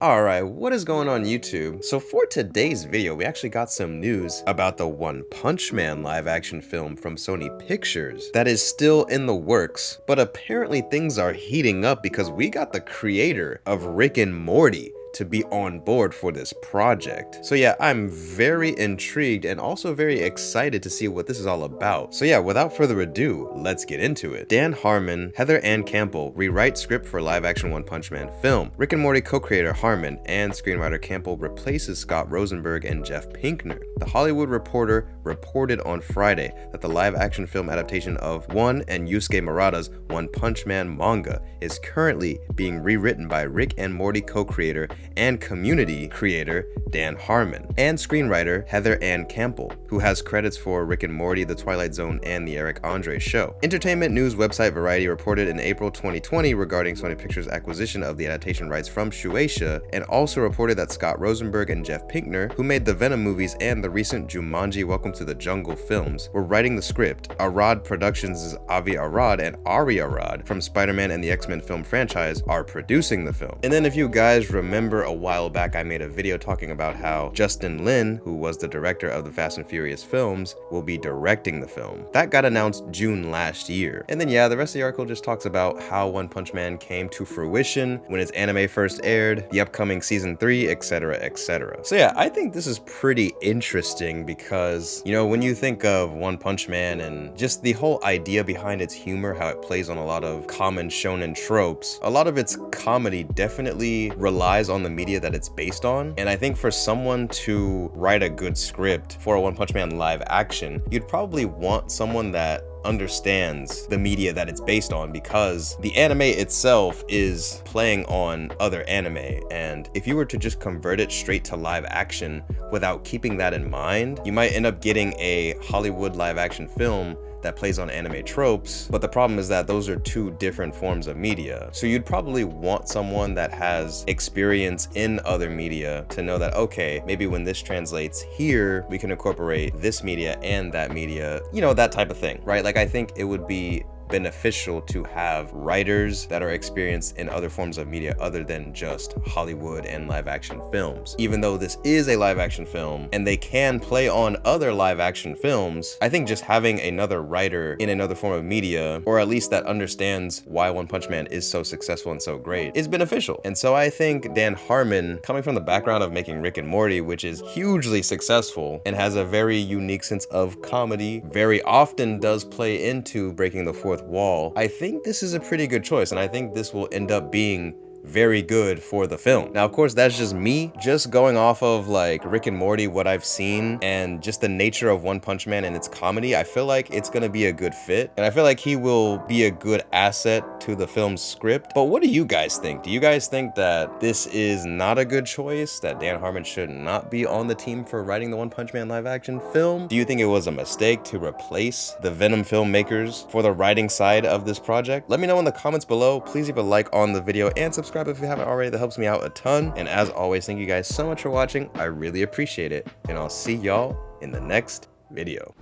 Alright, what is going on YouTube? So for today's video, we actually got some news about the One Punch Man live action film from Sony Pictures that is still in the works, but apparently things are heating up because we got the creator of Rick and Morty to be on board for this project. So yeah, I'm very intrigued and also very excited to see what this is all about. So yeah, without further ado, let's get into it. Dan Harmon, Heather Ann Campbell rewrite script for live action One Punch Man film. Rick and Morty co-creator Harmon and screenwriter Campbell replaces Scott Rosenberg and Jeff Pinkner. The Hollywood Reporter reported on Friday that the live action film adaptation of One and Yusuke Murata's One Punch Man manga is currently being rewritten by Rick and Morty co-creator and community creator Dan Harmon and screenwriter Heather Ann Campbell, who has credits for Rick and Morty, The Twilight Zone, and The Eric Andre Show. Entertainment news website Variety reported in April 2020 regarding Sony Pictures' acquisition of the adaptation rights from Shueisha, and also reported that Scott Rosenberg and Jeff Pinkner, who made the Venom movies and the recent Jumanji Welcome to the Jungle films, were writing the script. Arad Productions' Avi Arad and Ari Arad from Spider-Man and the X-Men film franchise are producing the film. And then if you guys remember a while back, I made a video talking about how Justin Lin, who was the director of the Fast and Furious films, will be directing the film. That got announced June last year. And then yeah, the rest of the article just talks about how One Punch Man came to fruition when its anime first aired, the upcoming season 3, etc, etc. So yeah, I think this is pretty interesting because, you know, when you think of One Punch Man and just the whole idea behind its humor, how it plays on a lot of common shonen tropes, a lot of its comedy definitely relies on the media that it's based on. And I think for someone to write a good script for a One Punch Man live action, you'd probably want someone that understands the media that it's based on, because the anime itself is playing on other anime, and if you were to just convert it straight to live action without keeping that in mind, you might end up getting a Hollywood live action film that plays on anime tropes. But the problem is that those are two different forms of media. So you'd probably want someone that has experience in other media to know that, okay, maybe when this translates here, we can incorporate this media and that media, you know, that type of thing, right? Like, I think it would be beneficial to have writers that are experienced in other forms of media other than just Hollywood and live action films. Even though this is a live action film and they can play on other live action films, I think just having another writer in another form of media, or at least that understands why One Punch Man is so successful and so great, is beneficial. And so I think Dan Harmon, coming from the background of making Rick and Morty, which is hugely successful and has a very unique sense of comedy, very often does play into breaking the fourth wall, I think this is a pretty good choice, and I think this will end up being very good for the film. Now, of course, that's just me, just going off of like Rick and Morty, what I've seen, and just the nature of One Punch Man and its comedy. I feel like it's gonna be a good fit, and I feel like he will be a good asset to the film's script. But what do you guys think? Do you guys think that this is not a good choice, that Dan Harmon should not be on the team for writing the One Punch Man live action film? Do you think it was a mistake to replace the Venom filmmakers for the writing side of this project? Let me know in the comments below. Please leave a like on the video and subscribe if you haven't already. That helps me out a ton. And as always, thank you guys so much for watching. I really appreciate it. And I'll see y'all in the next video.